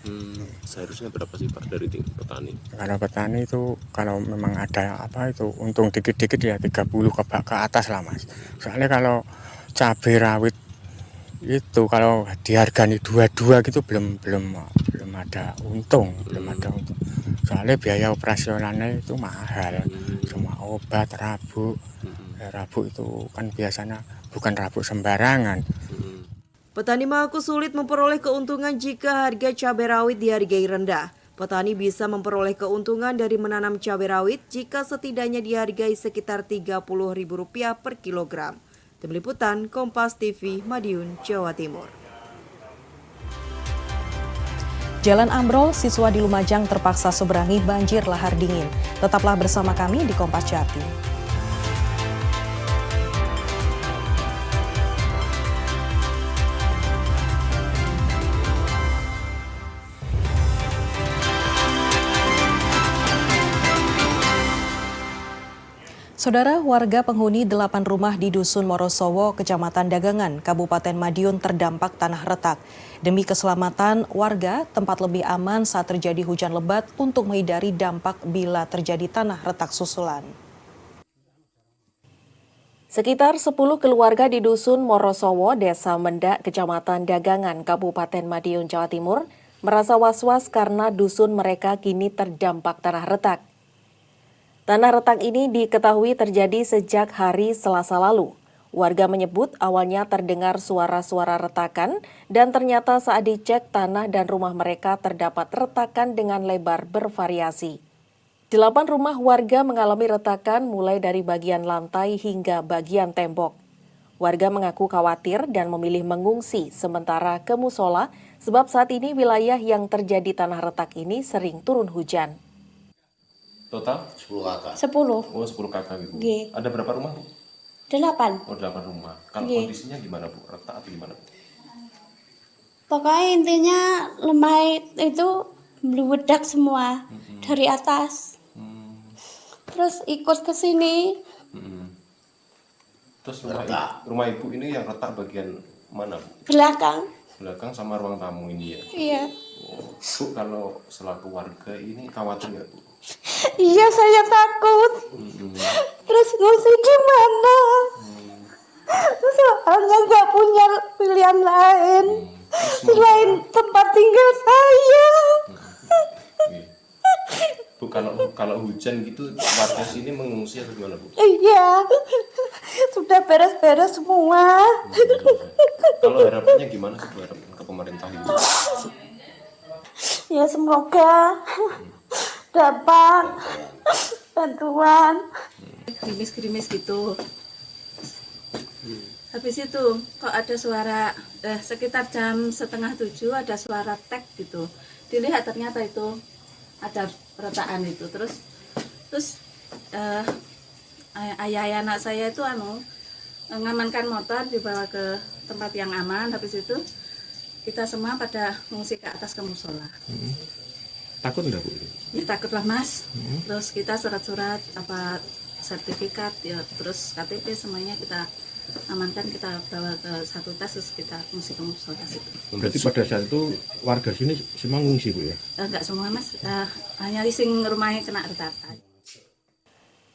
Speaker 7: Seharusnya berapa sih Pak dari tingkat petani?
Speaker 22: Kalau petani itu kalau memang ada apa itu untung dikit-dikit ya 30 ke atas lah Mas. Soalnya kalau cabai rawit itu kalau dihargai 22 gitu belum ada untung, soalnya biaya operasionalnya itu mahal, semua obat, rabuk, rabuk itu kan biasanya bukan rabuk sembarangan.
Speaker 9: Petani mengaku sulit memperoleh keuntungan jika harga cabai rawit dihargai rendah. Petani bisa memperoleh keuntungan dari menanam cabai rawit jika setidaknya dihargai sekitar Rp30.000 per kilogram. Tim Liputan Kompas TV, Madiun, Jawa Timur.
Speaker 1: Jalan ambrol, siswa di Lumajang terpaksa seberangi banjir lahar dingin. Tetaplah bersama kami di Kompas Jatim. Saudara, warga penghuni 8 rumah di Dusun Morosowo, Kecamatan Dagangan, Kabupaten Madiun terdampak tanah retak. Demi keselamatan warga, tempat lebih aman saat terjadi hujan lebat untuk menghindari dampak bila terjadi tanah retak susulan.
Speaker 6: Sekitar 10 keluarga di Dusun Morosowo, Desa Mendak, Kecamatan Dagangan, Kabupaten Madiun, Jawa Timur, merasa was-was karena dusun mereka kini terdampak tanah retak. Tanah retak ini diketahui terjadi sejak hari Selasa lalu. Warga menyebut awalnya terdengar suara-suara retakan dan ternyata saat dicek tanah dan rumah mereka terdapat retakan dengan lebar bervariasi. 8 rumah warga mengalami retakan mulai dari bagian lantai hingga bagian tembok. Warga mengaku khawatir dan memilih mengungsi sementara ke musola sebab saat ini wilayah yang terjadi tanah retak ini sering turun hujan.
Speaker 7: Total 10 kakak.
Speaker 10: 10.
Speaker 7: Oh, 10 kakak Ibu.
Speaker 10: G.
Speaker 7: Ada berapa rumah, Bu?
Speaker 10: 8.
Speaker 7: Oh, 8 rumah. Kalau
Speaker 10: G.
Speaker 7: kondisinya gimana, Bu? Retak atau gimana, Bu?
Speaker 10: Pokoknya intinya lemah itu meledak semua dari atas. Terus ikut ke sini.
Speaker 7: Terus rumah Ibu ini yang retak bagian mana, Bu?
Speaker 10: Belakang.
Speaker 7: Belakang sama ruang tamu ini ya?
Speaker 10: Iya.
Speaker 7: Oh, Bu, kalau selaku warga ini khawatir nggak, Bu?
Speaker 10: Iya, saya takut. Terus ngungsi gimana? Soalnya nggak punya pilihan lain selain tempat tinggal saya.
Speaker 7: Bu, kalau hujan gitu warga sini mengungsi atau gimana, Bu?
Speaker 10: Iya, sudah beres-beres semua.
Speaker 7: Kalau harapannya gimana sih, Bu, harapan ke pemerintah ini?
Speaker 10: Ya semoga dapat bantuan.
Speaker 11: Gerimis-gerimis gitu. Habis itu kok ada suara sekitar jam 6:30 ada suara tek gitu. Dilihat ternyata itu ada retakan itu. Terus ayah anak saya itu ngamankan motor dibawa ke tempat yang aman. Habis itu kita semua pada mengungsi ke atas ke musola.
Speaker 7: Takut enggak, Bu?
Speaker 11: Ya takutlah, Mas. Terus kita surat-surat sertifikat ya, terus KTP semuanya kita amankan, kita bawa ke satu tas, terus kita mengungsi ke musola situ.
Speaker 7: Berarti pada saat itu warga sini semua ngungsi, Bu ya?
Speaker 11: Enggak semua, Mas. Hanya sing rumahnya kena retakan.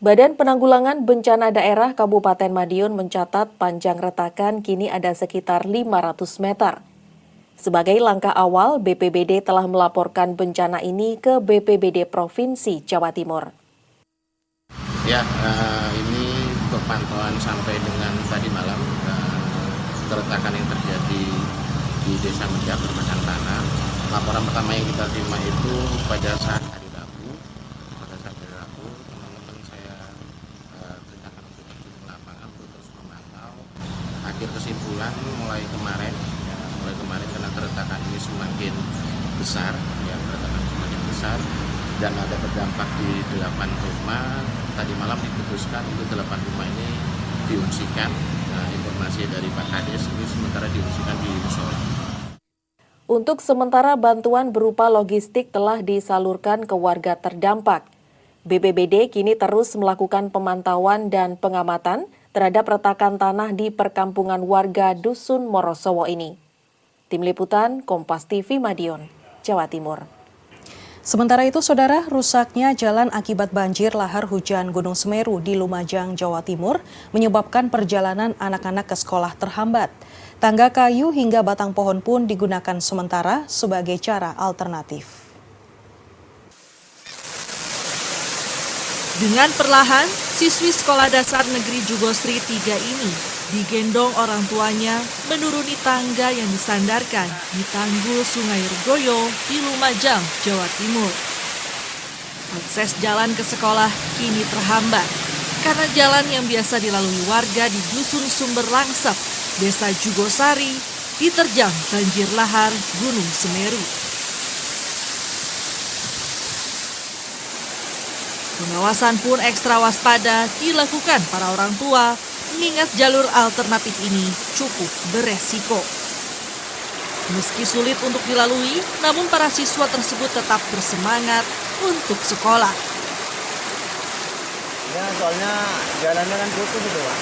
Speaker 6: Badan Penanggulangan Bencana Daerah Kabupaten Madiun mencatat panjang retakan kini ada sekitar 500 meter. Sebagai langkah awal, BPBD telah melaporkan bencana ini ke BPBD Provinsi Jawa Timur.
Speaker 12: Ya, ini untuk pantauan sampai dengan tadi malam, keretakan yang terjadi di Desa Mendak, Kecamatan Tanah. Laporan pertama yang kita terima itu pada saat hari Rabu. Teman-teman saya perintahkan untuk terjun ke lapangan untuk terus memantau. Akhir kesimpulan mulai kemarin karena keretakan ini semakin besar, dan ada berdampak di 8 rumah. Tadi malam diputuskan untuk 8 rumah ini diungsikan. Informasi dari Pak Kades ini sementara diungsikan di musola.
Speaker 6: Untuk sementara bantuan berupa logistik telah disalurkan ke warga terdampak. BPBD kini terus melakukan pemantauan dan pengamatan terhadap retakan tanah di perkampungan warga Dusun Morosowo ini. Tim Liputan Kompas TV Madiun, Jawa Timur.
Speaker 1: Sementara itu, Saudara, rusaknya jalan akibat banjir lahar hujan Gunung Semeru di Lumajang, Jawa Timur menyebabkan perjalanan anak-anak ke sekolah terhambat. Tangga kayu hingga batang pohon pun digunakan sementara sebagai cara alternatif.
Speaker 15: Dengan perlahan, siswi Sekolah Dasar Negeri Jugosri 3 ini digendong orang tuanya menuruni tangga yang disandarkan di tanggul Sungai Regoyo di Lumajang, Jawa Timur. Akses jalan ke sekolah kini terhambat. karena jalan yang biasa dilalui warga di Dusun Sumber Langsep, Desa Jugosari, diterjang banjir lahar Gunung Semeru. Pengawasan pun ekstra waspada dilakukan para orang tua, mengingat jalur alternatif ini cukup beresiko. Meski sulit untuk dilalui, namun para siswa tersebut tetap bersemangat untuk sekolah.
Speaker 13: Ya, soalnya jalannya kan putus itu, Pak.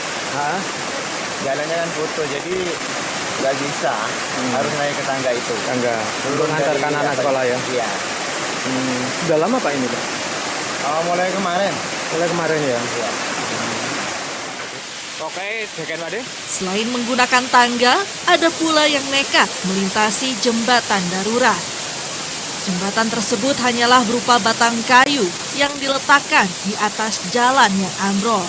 Speaker 13: Jalannya kan putus, jadi nggak bisa. Harus naik ke tangga itu.
Speaker 14: Tangga. Untuk mengantarkan anak sekolah ya?
Speaker 13: Iya.
Speaker 14: Sudah lama Pak ini, Pak?
Speaker 13: Mulai kemarin.
Speaker 14: Mulai kemarin ya?
Speaker 13: Iya.
Speaker 14: Oke, jaga Pak De.
Speaker 15: Selain menggunakan tangga, ada pula yang nekat melintasi jembatan darurat. Jembatan tersebut hanyalah berupa batang kayu yang diletakkan di atas jalan yang ambrol.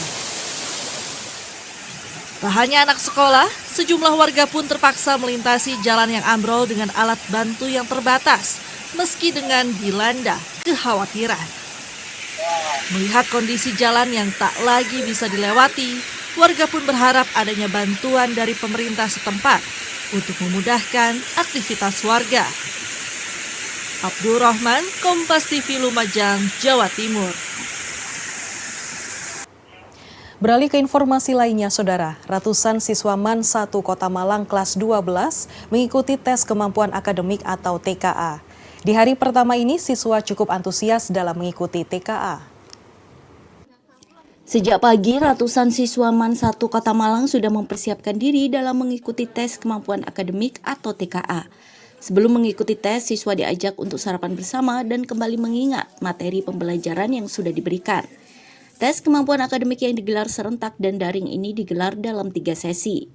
Speaker 15: Tak hanya anak sekolah, sejumlah warga pun terpaksa melintasi jalan yang ambrol dengan alat bantu yang terbatas, meski dengan dilanda kekhawatiran. Melihat kondisi jalan yang tak lagi bisa dilewati, warga pun berharap adanya bantuan dari pemerintah setempat untuk memudahkan aktivitas warga. Abdul Rahman, Kompas TV Lumajang, Jawa Timur.
Speaker 1: Beralih ke informasi lainnya, Saudara. Ratusan siswa MAN 1 Kota Malang kelas 12 mengikuti tes kemampuan akademik atau TKA. Di hari pertama ini, siswa cukup antusias dalam mengikuti TKA.
Speaker 17: Sejak pagi, ratusan siswa MAN 1 Kota Malang sudah mempersiapkan diri dalam mengikuti tes kemampuan akademik atau TKA. Sebelum mengikuti tes, siswa diajak untuk sarapan bersama dan kembali mengingat materi pembelajaran yang sudah diberikan. Tes kemampuan akademik yang digelar serentak dan daring ini digelar dalam 3 sesi.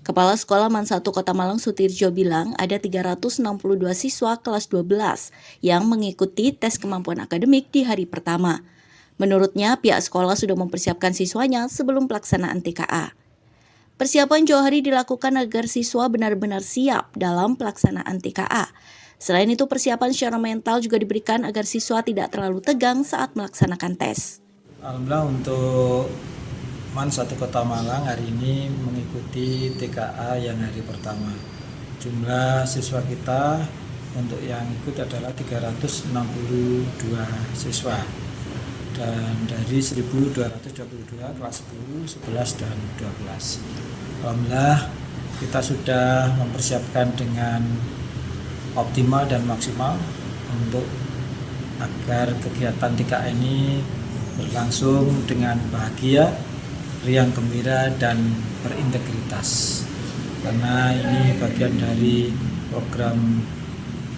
Speaker 17: Kepala Sekolah MAN 1 Kota Malang Sutirjo bilang ada 362 siswa kelas 12 yang mengikuti tes kemampuan akademik di hari pertama. Menurutnya, pihak sekolah sudah mempersiapkan siswanya sebelum pelaksanaan TKA. Persiapan jauh hari dilakukan agar siswa benar-benar siap dalam pelaksanaan TKA. Selain itu, persiapan secara mental juga diberikan agar siswa tidak terlalu tegang saat melaksanakan tes.
Speaker 18: Alhamdulillah untuk MAN 1 Kota Malang hari ini mengikuti TKA yang hari pertama. Jumlah siswa kita untuk yang ikut adalah 362 siswa. Dan dari 1.222 kelas 10, 11, dan 12. Alhamdulillah kita sudah mempersiapkan dengan optimal dan maksimal untuk agar kegiatan TKA ini berlangsung dengan bahagia, riang gembira, dan berintegritas. Karena ini bagian dari program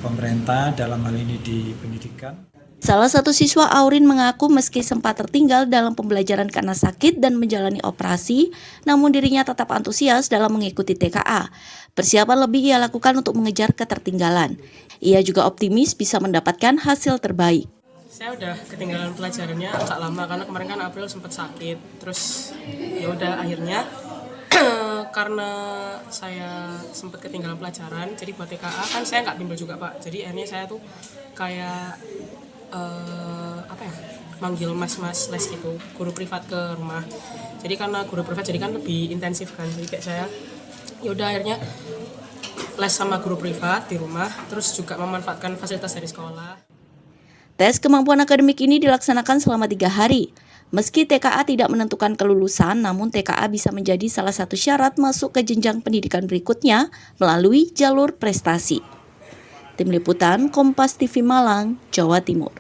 Speaker 18: pemerintah dalam hal ini di pendidikan.
Speaker 17: Salah satu siswa Aurin mengaku meski sempat tertinggal dalam pembelajaran karena sakit dan menjalani operasi, namun dirinya tetap antusias dalam mengikuti TKA. Persiapan lebih ia lakukan untuk mengejar ketertinggalan. Ia juga optimis bisa mendapatkan hasil terbaik.
Speaker 19: Saya udah ketinggalan pelajarannya agak lama karena kemarin kan April sempat sakit. Terus ya udah akhirnya karena saya sempat ketinggalan pelajaran, jadi buat TKA kan saya nggak bimbel juga Pak. Jadi akhirnya saya tuh kayak manggil mas-mas les gitu, guru privat ke rumah. Jadi karena guru privat jadi kan lebih intensif kan, jadi kayak saya ya udah akhirnya les sama guru privat di rumah, terus juga memanfaatkan fasilitas dari sekolah.
Speaker 17: Tes kemampuan akademik ini dilaksanakan selama 3 hari. Meski TKA tidak menentukan kelulusan, namun TKA bisa menjadi salah satu syarat masuk ke jenjang pendidikan berikutnya melalui jalur prestasi. Tim Liputan Kompas TV Malang, Jawa Timur.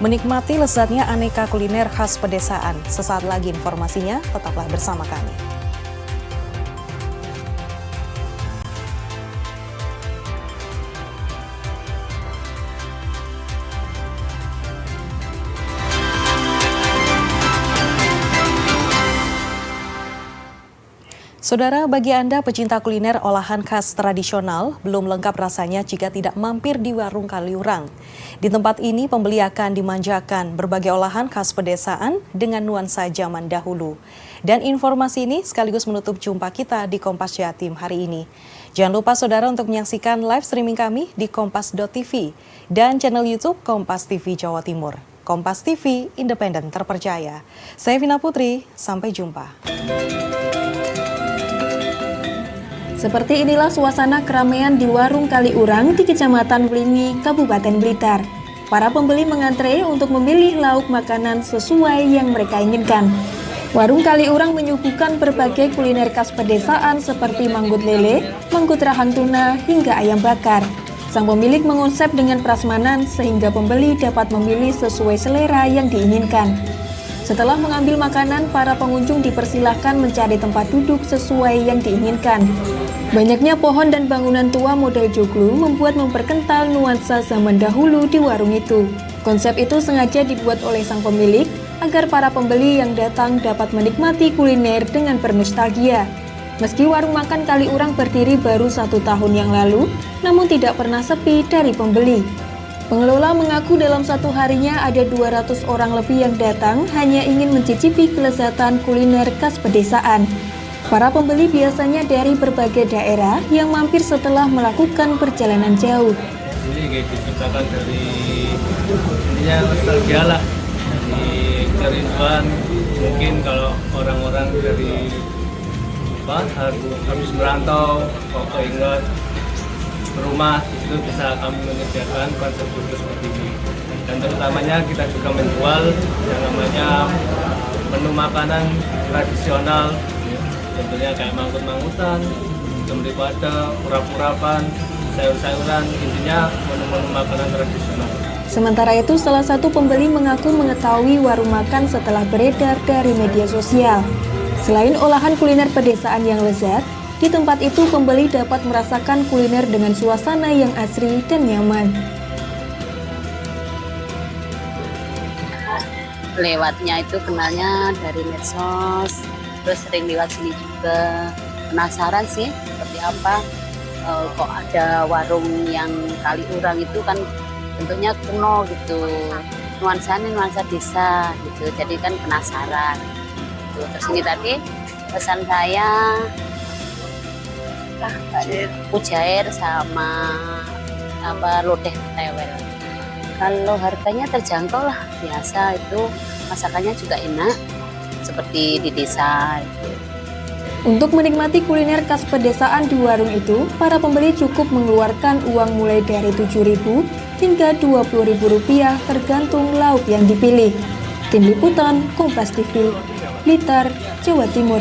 Speaker 1: Menikmati lezatnya aneka kuliner khas pedesaan. Sesaat lagi informasinya, tetaplah bersama kami. Saudara, bagi Anda pecinta kuliner olahan khas tradisional, belum lengkap rasanya jika tidak mampir di Warung Kaliurang. Di tempat ini pembeli akan dimanjakan berbagai olahan khas pedesaan dengan nuansa zaman dahulu. Dan informasi ini sekaligus menutup jumpa kita di Kompas Jatim hari ini. Jangan lupa saudara untuk menyaksikan live streaming kami di kompas.tv dan channel YouTube Kompas TV Jawa Timur. Kompas TV, independen terpercaya. Saya Vina Putri, sampai jumpa.
Speaker 2: Seperti inilah suasana keramaian di Warung Kaliurang di Kecamatan Wlingi, Kabupaten Blitar. Para pembeli mengantre untuk memilih lauk makanan sesuai yang mereka inginkan. Warung Kaliurang menyuguhkan berbagai kuliner khas pedesaan seperti manggut lele, manggut rahang tuna, hingga ayam bakar. Sang pemilik mengonsep dengan prasmanan sehingga pembeli dapat memilih sesuai selera yang diinginkan. Setelah mengambil makanan, para pengunjung dipersilahkan mencari tempat duduk sesuai yang diinginkan. Banyaknya pohon dan bangunan tua model joglo membuat memperkental nuansa zaman dahulu di warung itu. Konsep itu sengaja dibuat oleh sang pemilik agar para pembeli yang datang dapat menikmati kuliner dengan bernostalgia. Meski warung makan Kaliurang berdiri baru 1 tahun yang lalu, namun tidak pernah sepi dari pembeli. Pengelola mengaku dalam satu harinya ada 200 orang lebih yang datang hanya ingin mencicipi kelezatan kuliner khas pedesaan. Para pembeli biasanya dari berbagai daerah yang mampir setelah melakukan perjalanan jauh.
Speaker 3: Ini diciptakan dari nostalgia lah, dari kerinduan. Mungkin kalau orang-orang dari habis merantau, kok ingat rumah, itu bisa kami menyediakan konsep khusus seperti ini. Dan terutamanya kita juga menjual yang namanya menu makanan tradisional, tentunya kayak mangkut-mangkutan, kemri pada, urap-urapan, sayur-sayuran, intinya menu-menu makanan tradisional.
Speaker 2: Sementara itu, salah satu pembeli mengaku mengetahui warung makan setelah beredar dari media sosial. Selain olahan kuliner pedesaan yang lezat, di tempat itu pembeli dapat merasakan kuliner dengan suasana yang asri dan nyaman.
Speaker 16: Lewatnya itu kenalnya dari medsos, terus sering lewat sini juga. Penasaran sih seperti apa, kok ada warung yang Kaliurang itu kan bentuknya kuno gitu, nuansanya nuansa desa gitu, jadi kan penasaran. Terus ini tadi pesan saya pujair sama lodeh tewel. Kalau harganya terjangkau lah, biasa itu masakannya juga enak seperti di desa.
Speaker 2: Untuk menikmati kuliner khas pedesaan di warung itu, para pembeli cukup mengeluarkan uang mulai dari Rp7.000 hingga Rp20.000 tergantung lauk yang dipilih. Tim Liputan Kompas TV, Blitar, Jawa Timur.